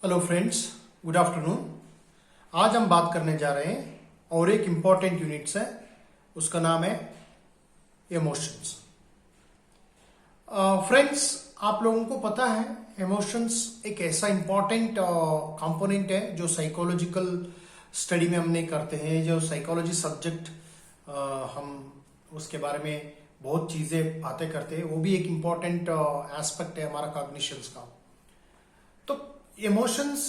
Hello friends, good afternoon. आज हम बात करने जा रहे हैं और एक इम्पॉर्टेंट यूनिट्स है, उसका नाम है इमोशंस। फ्रेंड्स, आप लोगों को पता है इमोशंस एक ऐसा इम्पॉर्टेंट कंपोनेंट है जो साइकोलॉजिकल स्टडी में हमने करते हैं। जो साइकोलॉजी सब्जेक्ट हम उसके बारे में बहुत चीजें बातें करते हैं, वो भी एक इम्पॉर्टेंट एस्पेक्ट है हमारा कॉग्निशंस का। तो इमोशंस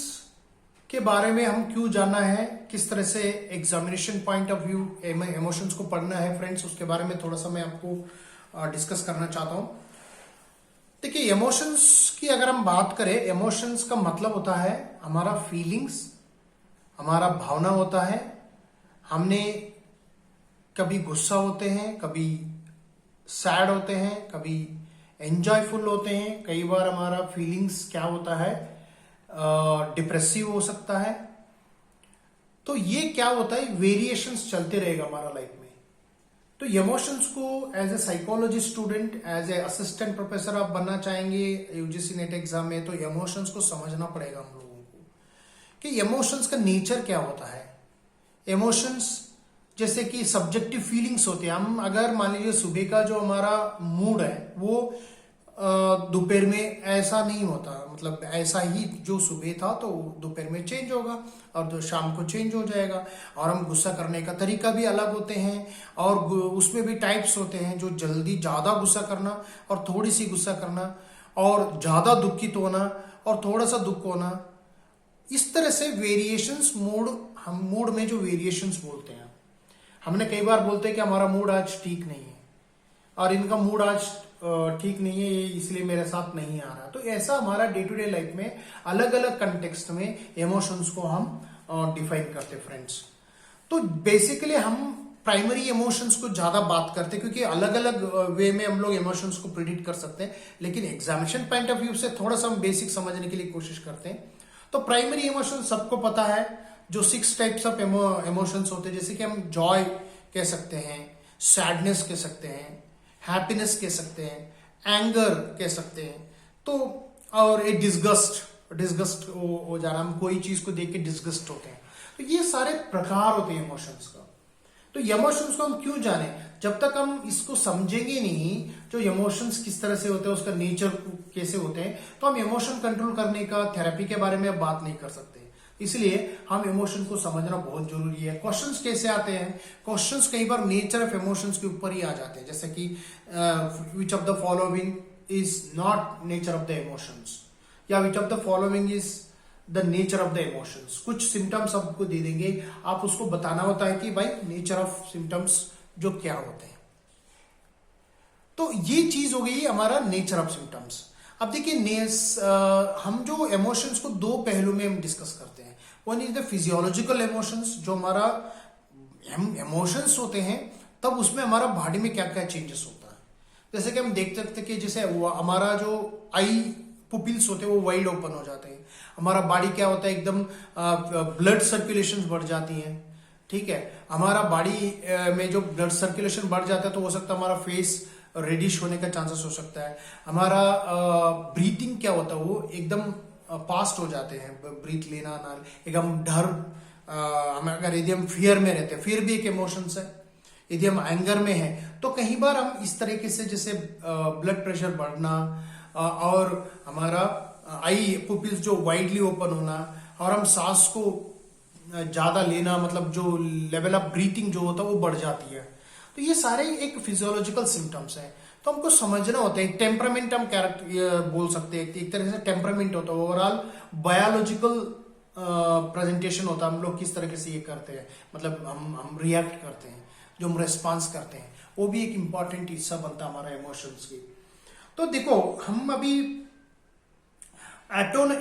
के बारे में हम क्यों जानना है, किस तरह से examination point of view emotions को पढ़ना है फ्रेंड्स, उसके बारे में थोड़ा सा मैं आपको डिस्कस करना चाहता हूं। देखिए, इमोशंस की अगर हम बात करें, इमोशंस का मतलब होता है हमारा फीलिंग्स, हमारा भावना होता है। हमने कभी गुस्सा होते हैं, कभी सैड होते हैं, कभी एंजॉयफुल होते हैं। कई बार हमारा फीलिंग्स क्या होता है, डिप्रेसिव हो सकता है। तो ये क्या होता है, वेरिएशंस चलते रहेगा हमारा लाइफ में। तो इमोशंस को as a psychology student, as a assistant professor आप बनना चाहेंगे यूजीसी नेट एग्जाम में, तो इमोशंस को समझना पड़ेगा हम लोगों को कि इमोशंस का नेचर क्या होता है। इमोशंस जैसे कि सब्जेक्टिव फीलिंग्स होते हैं। हम अगर मान लीजिए सुबह का जो हमारा मूड है वो दोपहर में ऐसा नहीं होता, मतलब ऐसा ही जो सुबह था तो दोपहर में चेंज होगा और तो शाम को चेंज हो जाएगा। और हम गुस्सा करने का तरीका भी अलग होते हैं और उसमें भी टाइप्स होते हैं, जो जल्दी ज्यादा गुस्सा करना और थोड़ी सी गुस्सा करना, और ज्यादा दुखित होना और थोड़ा सा दुख होना। इस तरह से वेरिएशंस मूड, हम मूड में जो वेरिएशंस बोलते हैं, हमने कई बार बोलते हैं कि हमारा मूड आज ठीक नहीं है और इनका मूड आज ठीक नहीं है, ये इसलिए मेरे साथ नहीं आ रहा। तो ऐसा हमारा डे टू डे लाइफ में अलग अलग कंटेक्स्ट में इमोशंस को हम डिफाइन करते हैं फ्रेंड्स। तो बेसिकली हम प्राइमरी इमोशंस को ज्यादा बात करते हैं क्योंकि अलग अलग वे में हम लोग इमोशंस को प्रिडिक्ट कर सकते हैं, लेकिन एग्जामिनेशन पॉइंट ऑफ व्यू से थोड़ा सा हम बेसिक समझने के लिए कोशिश करते हैं। तो प्राइमरी इमोशन सबको पता है, जो 6 टाइप्स ऑफ इमोशंस होते हैं, जैसे कि हम जॉय कह सकते हैं, सैडनेस कह सकते हैं, हैप्पीनेस कह सकते हैं, एंगर कह सकते हैं। तो और एक डिस्गस्ट हो जा रहा, हम कोई चीज को देख के डिस्गस्ट होते हैं। तो ये सारे प्रकार होते हैं इमोशंस का। तो इमोशंस को हम क्यों जाने, जब तक हम इसको समझेंगे नहीं, जो इमोशंस किस तरह से होते हैं, उसका नेचर कैसे होते हैं, तो हम इमोशन कंट्रोल करने का थेरेपी के बारे में बात नहीं कर सकते। इसलिए हम इमोशन को समझना बहुत जरूरी है। क्वेश्चंस कैसे आते हैं, क्वेश्चंस कई बार नेचर ऑफ इमोशंस के ऊपर ही आ जाते हैं, जैसे कि which of the following is not nature of the emotions, या which of the following is the nature of the emotions. कुछ सिम्टम्स आपको दे देंगे, आप उसको बताना होता है कि भाई नेचर ऑफ सिम्टम्स जो क्या होते हैं। तो ये चीज हो गई हमारा नेचर ऑफ सिम्टम्स। अब देखिए, हम जो इमोशंस को दो पहलू में हम डिस्कस करते हैं। One is the physiological emotions, जो हमारा हम इमोशंस होते हैं तब उसमें हमारा बॉडी में क्या क्या चेंजेस होता है। जैसे कि हम देख सकते हैं कि जैसे हमारा जो आई पुपिल्स होते हैं वो वाइड ओपन हो जाते हैं। हमारा बॉडी क्या होता है, एकदम ब्लड सर्कुलेशन बढ़ जाती है। ठीक है, हमारा बॉडी में जो ब्लड सर्कुलेशन बढ़ जाता है तो हो सकता है हमारा फेस रेडिश होने का चांसेस हो सकता है। हमारा ब्रीथिंग क्या होता है, वो एकदम फास्ट हो जाते हैं, ब्रीथ लेना ना, एकदम डर। हम अगर यदि हम फियर में रहते हैं, फियर भी एक इमोशंस है। यदि हम एंगर में हैं तो कई बार हम इस तरीके से, जैसे ब्लड प्रेशर बढ़ना और हमारा आई पुपिल्स जो वाइडली ओपन होना, और हम सांस को ज्यादा लेना, मतलब जो लेवल ऑफ ब्रीथिंग जो होता है वो बढ़ जाती है। तो ये सारे एक फिजियोलॉजिकल सिम्टम्स हैं। तो हमको समझना होता है। टेम्परामेंट हम कैरेक्टर बोल सकते हैं, एक तरह से टेम्परामेंट होता है, ओवरऑल बायोलॉजिकल प्रेजेंटेशन होता है। हम लोग किस तरीके से ये करते हैं, मतलब हम रिएक्ट करते हैं, जो हम रेस्पॉन्स करते हैं, वो भी एक इंपॉर्टेंट हिस्सा बनता है हमारा इमोशंस की। तो देखो, हम अभी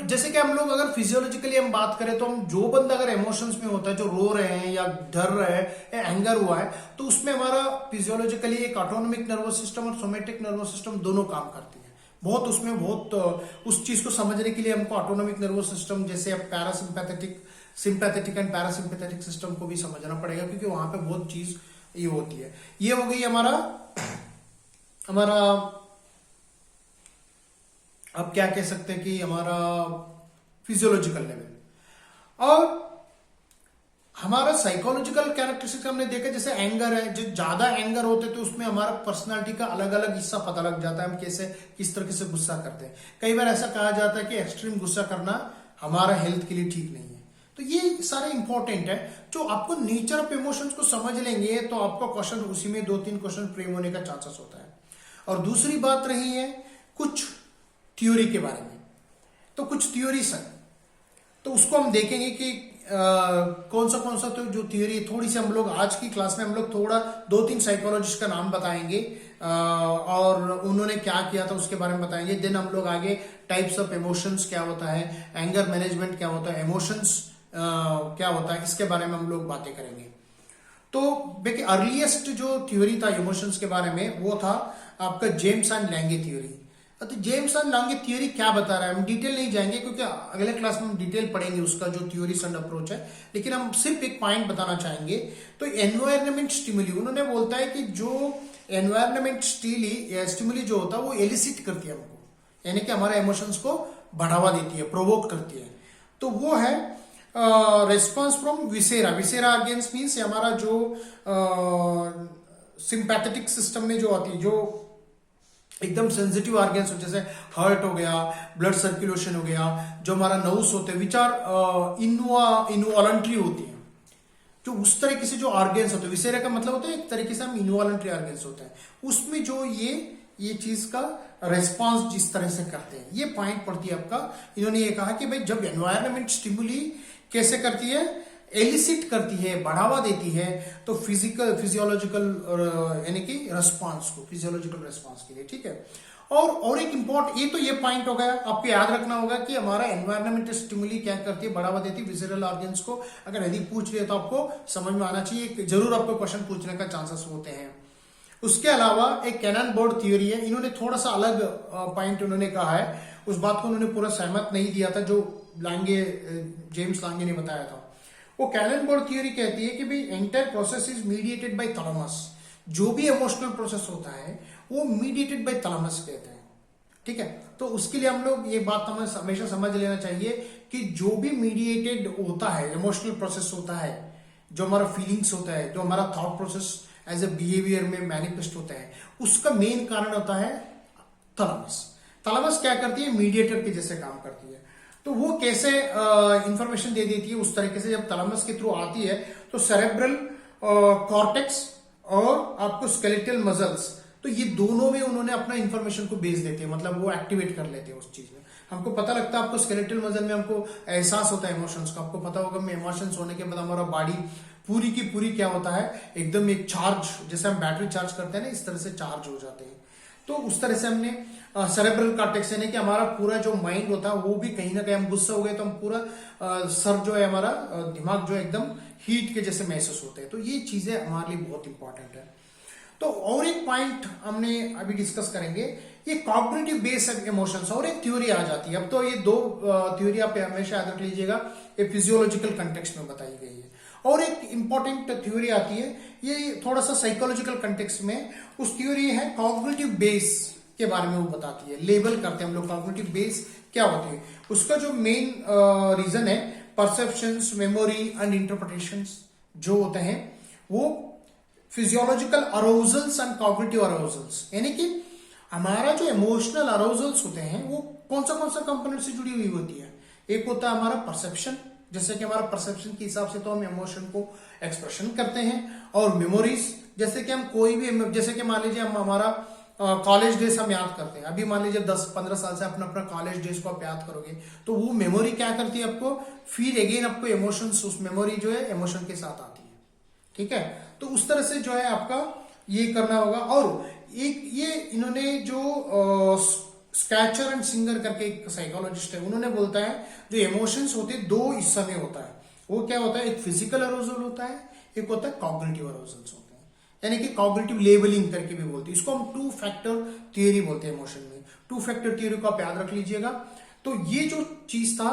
जैसे कि हम लोग अगर फिजियोलॉजिकली हम बात करें तो हम, जो बंदा अगर इमोशंस में होता है, जो रो रहे हैं या डर रहे हैं या एंगर हुआ है, तो उसमें हमारा फिजियोलॉजिकली एक ऑटोनोमिक नर्वस सिस्टम और सोमेटिक नर्वस सिस्टम दोनों काम करती है। बहुत उसमें बहुत उस चीज को समझने के लिए हमको ऑटोनोमिक नर्वस सिस्टम, जैसे parasympathetic, sympathetic and parasympathetic system को भी समझना पड़ेगा, क्योंकि वहां पे बहुत चीज ये होती है। ये हो गई हमारा अब क्या कह सकते हैं कि हमारा फिजियोलॉजिकल लेवल। और हमारा साइकोलॉजिकल कैरेक्टरिस्टिक हमने देखा, जैसे एंगर है, जो ज्यादा एंगर होते तो उसमें हमारा पर्सनालिटी का अलग अलग हिस्सा पता लग जाता है, हम कैसे किस तरीके से गुस्सा करते हैं। कई बार ऐसा कहा जाता है कि एक्सट्रीम गुस्सा करना हमारा हेल्थ के लिए ठीक नहीं है। तो ये सारे इंपॉर्टेंट है। जो आपको नेचर ऑफ इमोशंस को समझ लेंगे तो आपका क्वेश्चन उसी में 2-3 क्वेश्चन फ्रेम होने का चांसेस होता है। और दूसरी बात रही है कुछ थ्योरी के बारे में, तो कुछ थ्योरीज है तो उसको हम देखेंगे कि कौन सा तो जो थ्योरी थोड़ी सी हम लोग आज की क्लास में हम लोग थोड़ा 2-3 साइकोलॉजिस्ट का नाम बताएंगे और उन्होंने क्या किया था उसके बारे में बताएंगे। देन हम लोग आगे टाइप्स ऑफ इमोशंस क्या होता है, एंगर मैनेजमेंट क्या होता है, इमोशंस क्या होता है, इसके बारे में हम लोग बातें करेंगे। तो देखिए अर्लीस्ट जो थ्योरी था इमोशंस के बारे में वो था आपका जेम्स एंड लैंगे थ्योरी। तो जेम्स एंड लैंगे थ्योरी क्या बता रहा है, हम डिटेल नहीं जाएंगे क्योंकि अगले क्लास में हम डिटेल पढ़ेंगे उसका जो थ्योरीज एंड अप्रोच है, लेकिन हम सिर्फ एक पॉइंट बताना चाहेंगे। तो एनवायरनमेंट स्टिमुली, उन्होंने बोलता है कि जो एनवायरनमेंट स्टिमुली जो होता है वो एलिसिट करती है हमको, यानी कि हमारे इमोशंस को बढ़ावा देती है, प्रोवोक करती है। तो वो है response from viscera. Viscera organs means हमारा जो सिंपैथेटिक सिस्टम में जो आती है, जो एकदम सेंसिटिव ऑर्गन्स हो, जैसे हार्ट हो गया, ब्लड सर्कुलेशन हो गया, जो हमारा नर्व्स होते हैं विच आर इनवॉलंटरी होती है, जो उस तरीके से जो ऑर्गन्स होते हैं, विसेरा का मतलब होता है एक तरीके से हम इनवॉलंटरी ऑर्गन्स होते हैं, उसमें जो ये चीज का रेस्पॉन्स जिस तरह से करते हैं, ये पॉइंट पड़ती है आपका। इन्होंने ये कहा कि भाई जब एनवायरनमेंट स्टिमुली कैसे करती है, एलिसिट करती है, बढ़ावा देती है, तो फिजियोलॉजिकल यानी कि रेस्पॉन्स को, फिजियोलॉजिकल रेस्पॉन्स के लिए, ठीक है। और एक इंपॉर्टेंट, ये तो ये पॉइंट हो गया, आपको याद रखना होगा कि हमारा एनवायरनमेंट स्टिमुली क्या करती है, बढ़ावा देती है विजुअल ऑर्गन्स को। अगर यदि पूछ लिया तो आपको समझ में आना चाहिए, जरूर आपको क्वेश्चन पूछने का चांसेस होते हैं। उसके अलावा एक कैनन बोर्ड थ्योरी है, इन्होंने थोड़ा सा अलग पॉइंट उन्होंने कहा है, उस बात को उन्होंने पूरा सहमत नहीं दिया था जो जेम्स लांगे ने बताया था। वो कैनन बोर्ड थ्योरी कहती है कि भाई entire process is mediated by thalamus. जो भी इमोशनल प्रोसेस होता है वो मीडिएटेड बाय थैलेमस कहते हैं, ठीक है। तो उसके लिए हम लोग ये बात हमें हमेशा समझ लेना चाहिए कि जो भी मीडिएटेड होता है इमोशनल प्रोसेस होता है, जो हमारा फीलिंग्स होता है, जो हमारा thought process as a behaviour में मैनिफेस्ट होता है, उसका मेन कारण होता है थैलेमस। थैलेमस क्या करती है, मीडिएटर के जैसे काम करती है। तो वो कैसे इंफॉर्मेशन दे देती है, उस तरीके से जब थैलेमस के थ्रू आती है तो सेरेब्रल कॉर्टेक्स और आपको स्केलेटल मसल्स, तो ये दोनों में उन्होंने अपना इंफॉर्मेशन को भेज देते हैं, मतलब वो एक्टिवेट कर लेते हैं उस चीज में। हमको पता लगता है, आपको स्केलेटल मसल में हमको एहसास होता है इमोशंस का, आपको पता होगा में इमोशंस होने के बाद हमारा बॉडी पूरी की पूरी क्या होता है, एकदम एक चार्ज, जैसे हम बैटरी चार्ज करते हैं ना, इस तरह से चार्ज हो जाते हैं। तो उस तरह से हमने सेरेब्रल कॉर्टेक्स यानी कि हमारा पूरा जो माइंड होता है वो भी कहीं ना कहीं, हम गुस्सा हो गए तो हम पूरा सर जो है हमारा दिमाग जो है एकदम हीट के जैसे महसूस होते हैं। तो ये चीजें हमारे लिए बहुत इंपॉर्टेंट है। तो और एक पॉइंट हमने अभी डिस्कस करेंगे, ये कॉग्निटिव बेस ऑफ इमोशंस, और एक थ्योरी आ जाती है। अब तो ये दो थ्योरी आप हमेशा याद रख लीजिएगा, ये फिजियोलॉजिकल कंटेक्स्ट में बताई गई है। और एक इंपॉर्टेंट थ्योरी आती है, ये थोड़ा सा साइकोलॉजिकल कंटेक्स्ट में, उस थ्योरी है कॉग्निटिव बेस के बारे में वो बताती है, लेबल करते हैं हम लोग कॉग्निटिव बेस क्या होती है। उसका जो मेन रीजन है परसेप्शंस, मेमोरी एंड इंटरप्रिटेशंस जो होते हैं वो फिजियोलॉजिकल अराउजल्स एंड कॉग्निटिव अराउजल्स, यानी कि हमारा जो इमोशनल अराउजल्स होते हैं वो कौन सा कंपोनेंट से जुड़ी हुई होती है। एक होता है हमारा परसेप्शन, जैसे कि हमारा परसेप्शन के हिसाब से तो हम इमोशन को एक्सप्रेशन करते हैं, और मेमोरीज, जैसे कि हम कोई भी, जैसे कि मान लीजिए हम हमारा कॉलेज डेज हम याद करते हैं, अभी मान लीजिए 10-15 साल से अपना कॉलेज डेज को आप याद करोगे तो वो मेमोरी क्या करती है आपको, फिर अगेन आपको इमोशंस, उस मेमोरी जो है इमोशन के साथ आती है, ठीक है। तो उस तरह से जो है आपका ये करना होगा। और एक ये इन्होंने जो स्कैचर एंड सिंगर करके एक साइकोलॉजिस्ट है, उन्होंने बोलता है जो इमोशंस होते हैं दो हिस्सा में होता है, वो क्या होता है, एक फिजिकल अरोजल होता है, एक होता है कॉग्निटिव अरोजल्स होते हैं, यानी कि कॉग्निटिव लेबलिंग करके भी बोलते हैं। इसको हम 2 फैक्टर थियरी बोलते हैं इमोशन में। 2 फैक्टर थियरी को आप याद रख लीजिएगा। तो ये जो चीज था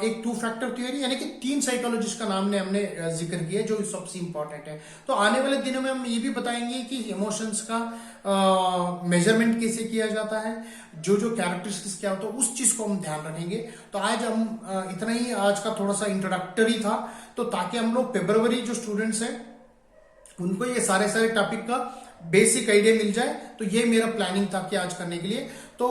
एक टू फैक्टर थ्योरी, यानी कि 3 साइकोलॉजिस्ट का नाम ने हमने जिक्र किया जो सबसे इंपॉर्टेंट है। तो आने वाले दिनों में हम ये भी बताएंगे कि इमोशंस का मेजरमेंट कैसे किया जाता है, जो जो कैरेक्टरिस्टिक्स क्या होता है उस चीज को हम ध्यान रखेंगे। तो आज हम इतना ही आज का थोड़ा सा इंट्रोडक्टरी था, तो ताकि हम लोग फेब्रुवरी जो स्टूडेंट्स हैं उनको ये सारे टॉपिक का बेसिक आइडिया मिल जाए। तो ये मेरा प्लानिंग था कि आज करने के लिए। तो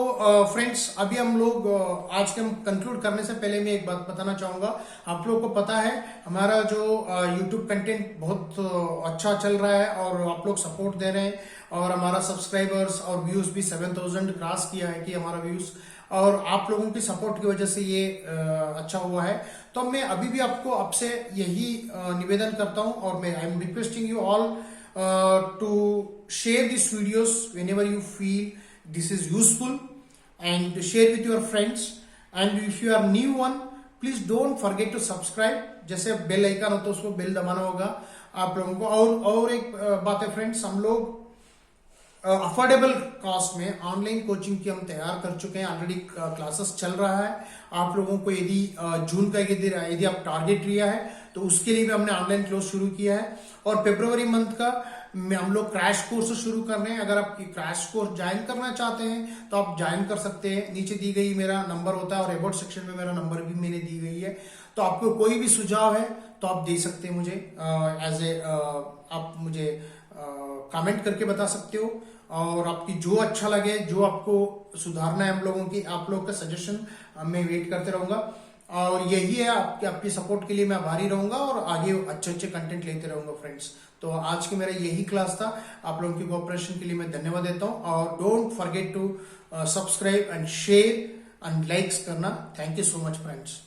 फ्रेंड्स अभी हम लोग आज के हम कंक्लूड करने से पहले मैं एक बात बताना चाहूंगा। आप लोग को पता है हमारा जो यूट्यूब कंटेंट बहुत अच्छा चल रहा है और आप लोग सपोर्ट दे रहे हैं, और हमारा सब्सक्राइबर्स और व्यूज भी 7000 क्रॉस किया है कि हमारा व्यूज, और आप लोगों की सपोर्ट की वजह से ये अच्छा हुआ है। तो मैं अभी भी आपसे यही निवेदन करता हूं, और मैं I am requesting you all to share these videos whenever you feel this is useful, and share with your friends, and if you are new one please don't forget to subscribe। जैसे bell icon होता है उसको bell दबाना होगा आप लोगों को। और एक बात है फ्रेंड्स, हम लोग अफोर्डेबल कॉस्ट में ऑनलाइन कोचिंग की हम तैयार कर चुके हैं, ऑलरेडी क्लासेस चल रहा है। आप लोगों को यदि जून का यदि आप टारगेट लिया है तो उसके लिए भी हमने ऑनलाइन क्लास शुरू किया है, और फरवरी मंथ का हम लोग क्रैश कोर्स शुरू कर रहे हैं। अगर आप क्रैश कोर्स ज्वाइन करना चाहते हैं तो आप ज्वाइन कर सकते हैं, नीचे दी गई मेरा नंबर होता है, और अबाउट सेक्शन में मेरा नंबर भी मैंने दी गई है। तो आपको कोई भी सुझाव है तो आप दे सकते हैं मुझे, आप मुझे कमेंट करके बता सकते हो, और आपकी जो अच्छा लगे, जो आपको सुधारना है हम लोगों की, आप लोग का सजेशन मैं वेट करते रहूंगा। और यही है आपकी सपोर्ट के लिए मैं आभारी रहूंगा, और आगे अच्छे कंटेंट लेते रहूंगा फ्रेंड्स। तो आज के मेरा यही क्लास था, आप लोगों की कोऑपरेशन के लिए मैं धन्यवाद देता हूं, और don't forget to subscribe and share and likes करना। Thank you so much friends.